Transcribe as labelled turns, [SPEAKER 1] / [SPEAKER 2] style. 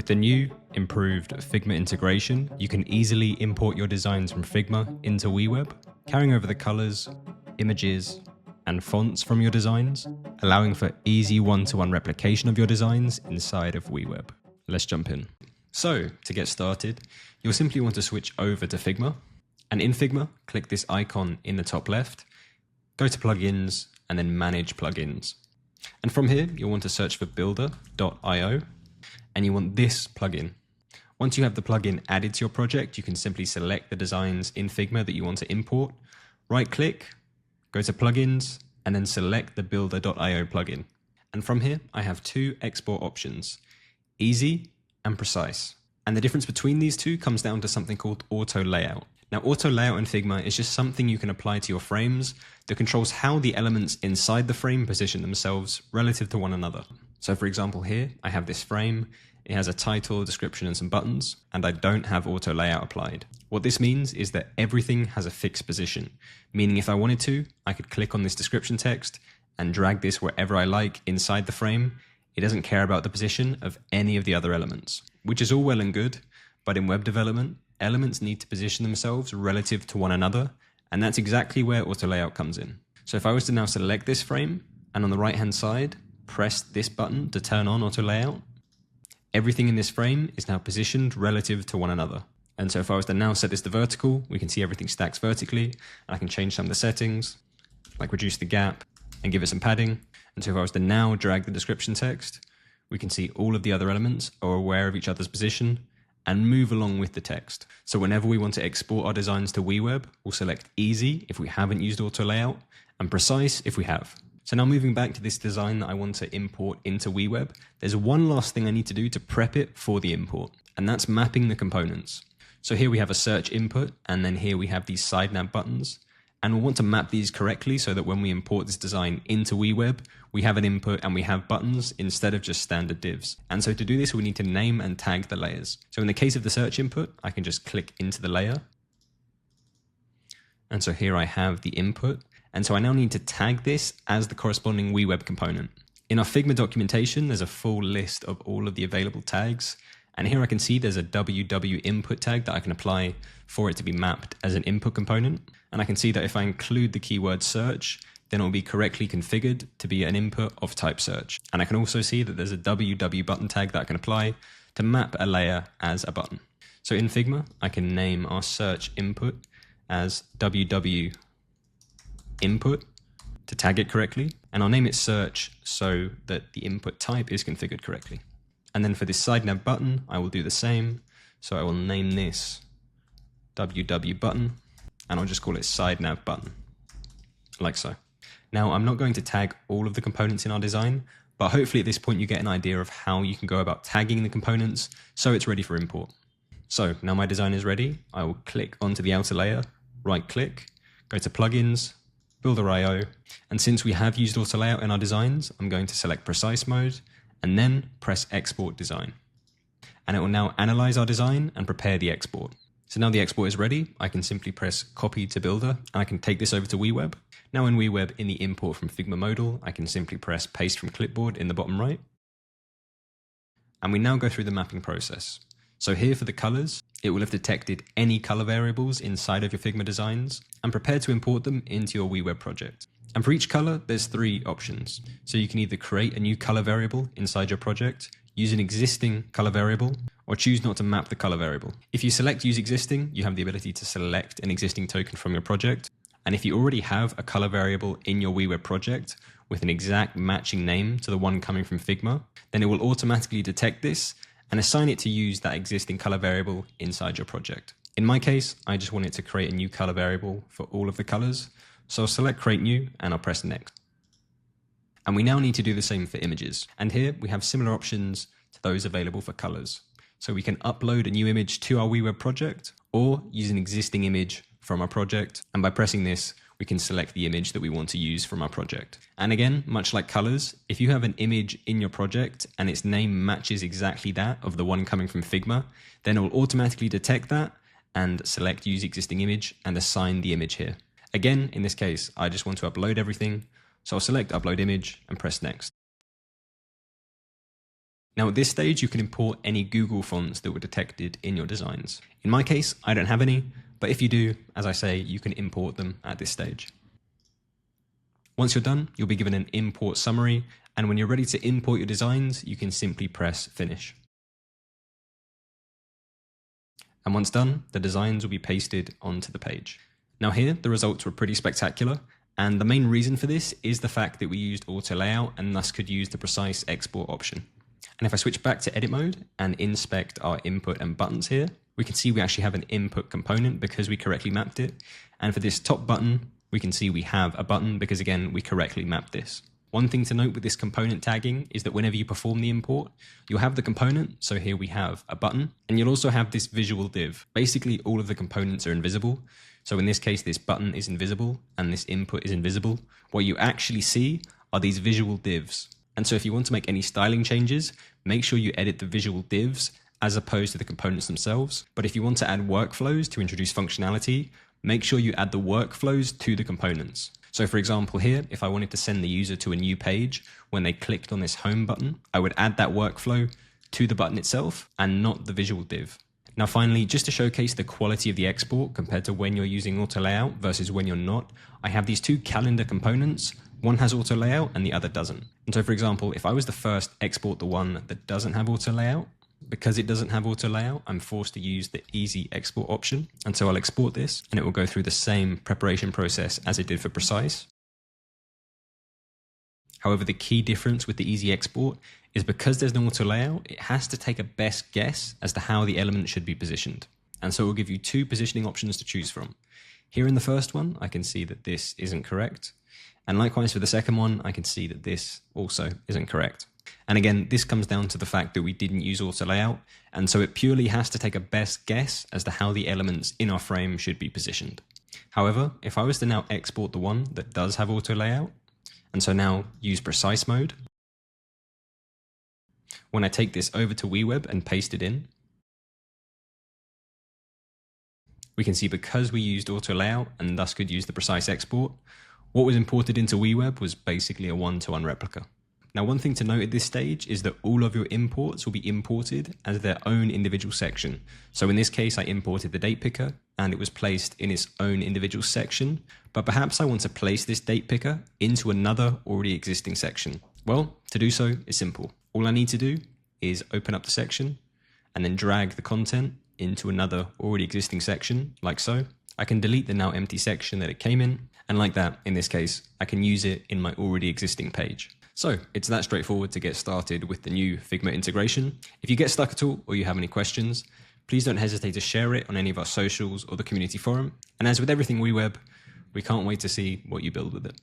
[SPEAKER 1] With the new, improved Figma integration, you can easily import your designs from Figma into WeWeb, carrying over the colors, images, and fonts from your designs, allowing for easy one-to-one replication of your designs inside of WeWeb. Let's jump in. So, to get started, you'll simply want to switch over to Figma, and in Figma, click this icon in the top left, go to Plugins, and then Manage Plugins. And from here, you'll want to search for builder.io, and you want this plugin. Once you have the plugin added to your project, you can simply select the designs in Figma that you want to import, right-click, go to Plugins, and then select the builder.io plugin. And from here, I have two export options, Easy and Precise. And the difference between these two comes down to something called Auto Layout. Now, Auto Layout in Figma is just something you can apply to your frames that controls how the elements inside the frame position themselves relative to one another. So for example here, I have this frame, it has a title, description, and some buttons, and I don't have Auto Layout applied. What this means is that everything has a fixed position, meaning if I wanted to, I could click on this description text and drag this wherever I like inside the frame. It doesn't care about the position of any of the other elements, which is all well and good, but in web development, elements need to position themselves relative to one another, and that's exactly where Auto Layout comes in. So if I was to now select this frame, and on the right-hand side, press this button to turn on Auto Layout, everything in this frame is now positioned relative to one another. And so if I was to now set this to vertical, we can see everything stacks vertically, and I can change some of the settings, like reduce the gap, and give it some padding. And so if I was to now drag the description text, we can see all of the other elements are aware of each other's position, and move along with the text. So whenever we want to export our designs to WeWeb, we'll select Easy if we haven't used Auto Layout, and Precise if we have. So now moving back to this design that I want to import into WeWeb, there's one last thing I need to do to prep it for the import, and that's mapping the components. So here we have a search input, and then here we have these side nav buttons, and we'll want to map these correctly so that when we import this design into WeWeb, we have an input and we have buttons instead of just standard divs. And so to do this, we need to name and tag the layers. So in the case of the search input, I can just click into the layer. And so here I have the input. And so I now need to tag this as the corresponding WeWeb component. In our Figma documentation, there's a full list of all of the available tags. And here I can see there's a WW input tag that I can apply for it to be mapped as an input component. And I can see that if I include the keyword search, then it will be correctly configured to be an input of type search. And I can also see that there's a WW button tag that I can apply to map a layer as a button. So in Figma, I can name our search input as WW input to tag it correctly. And I'll name it search so that the input type is configured correctly. And then for this side nav button, I will do the same. So I will name this WW button, and I'll just call it side nav button, like so. Now, I'm not going to tag all of the components in our design, but hopefully at this point you get an idea of how you can go about tagging the components so it's ready for import. So now my design is ready. I will click onto the outer layer, right click, go to Plugins, Builder.io, and since we have used Auto Layout in our designs, I'm going to select Precise mode, and then press Export Design. And it will now analyze our design and prepare the export. So now the export is ready, I can simply press Copy to Builder, and I can take this over to WeWeb. Now in WeWeb, in the Import from Figma modal, I can simply press Paste from Clipboard in the bottom right. And we now go through the mapping process. So here for the colors, it will have detected any color variables inside of your Figma designs and prepared to import them into your WeWeb project. And for each color, there's three options. So you can either create a new color variable inside your project, use an existing color variable, or choose not to map the color variable. If you select use existing, you have the ability to select an existing token from your project. And if you already have a color variable in your WeWeb project with an exact matching name to the one coming from Figma, then it will automatically detect this and assign it to use that existing color variable inside your project. In my case, I just want it to create a new color variable for all of the colors. So I'll select create new and I'll press next. And we now need to do the same for images. And here we have similar options to those available for colors. So we can upload a new image to our WeWeb project or use an existing image from our project. And by pressing this, we can select the image that we want to use from our project. And again, much like colors, if you have an image in your project and its name matches exactly that of the one coming from Figma, then it will automatically detect that and select use existing image and assign the image here. Again, in this case, I just want to upload everything. So I'll select upload image and press next. Now at this stage, you can import any Google fonts that were detected in your designs. In my case, I don't have any, but if you do, as I say, you can import them at this stage. Once you're done, you'll be given an import summary, and when you're ready to import your designs, you can simply press finish. And once done, the designs will be pasted onto the page. Now here, the results were pretty spectacular, and the main reason for this is the fact that we used auto layout and thus could use the precise export option. And if I switch back to edit mode and inspect our input and buttons here, we can see we actually have an input component because we correctly mapped it. And for this top button, we can see we have a button because again, we correctly mapped this. One thing to note with this component tagging is that whenever you perform the import, you'll have the component. So here we have a button, and you'll also have this visual div. Basically, all of the components are invisible. So in this case, this button is invisible and this input is invisible. What you actually see are these visual divs. And so if you want to make any styling changes, make sure you edit the visual divs as opposed to the components themselves. But if you want to add workflows to introduce functionality, make sure you add the workflows to the components. So for example here, if I wanted to send the user to a new page when they clicked on this home button, I would add that workflow to the button itself and not the visual div. Now finally, just to showcase the quality of the export compared to when you're using auto layout versus when you're not, I have these two calendar components. One has auto layout and the other doesn't. And so for example, if I was to first export the one that doesn't have auto layout, because it doesn't have auto layout, I'm forced to use the easy export option. And so I'll export this and it will go through the same preparation process as it did for precise. However, the key difference with the easy export is because there's no auto layout, it has to take a best guess as to how the element should be positioned. And so it will give you two positioning options to choose from. Here in the first one, I can see that this isn't correct. And likewise for the second one, I can see that this also isn't correct. And again, this comes down to the fact that we didn't use auto layout. And so it purely has to take a best guess as to how the elements in our frame should be positioned. However, if I was to now export the one that does have auto layout, and so now use precise mode, when I take this over to WeWeb and paste it in, we can see because we used auto layout and thus could use the precise export, what was imported into WeWeb was basically a one-to-one replica. Now, one thing to note at this stage is that all of your imports will be imported as their own individual section. So in this case, I imported the date picker and it was placed in its own individual section, but perhaps I want to place this date picker into another already existing section. Well, to do so is simple. All I need to do is open up the section and then drag the content into another already existing section, like so. I can delete the now empty section that it came in, and like that, in this case, I can use it in my already existing page. So it's that straightforward to get started with the new Figma integration. If you get stuck at all or you have any questions, please don't hesitate to share it on any of our socials or the community forum. And as with everything WeWeb, we can't wait to see what you build with it.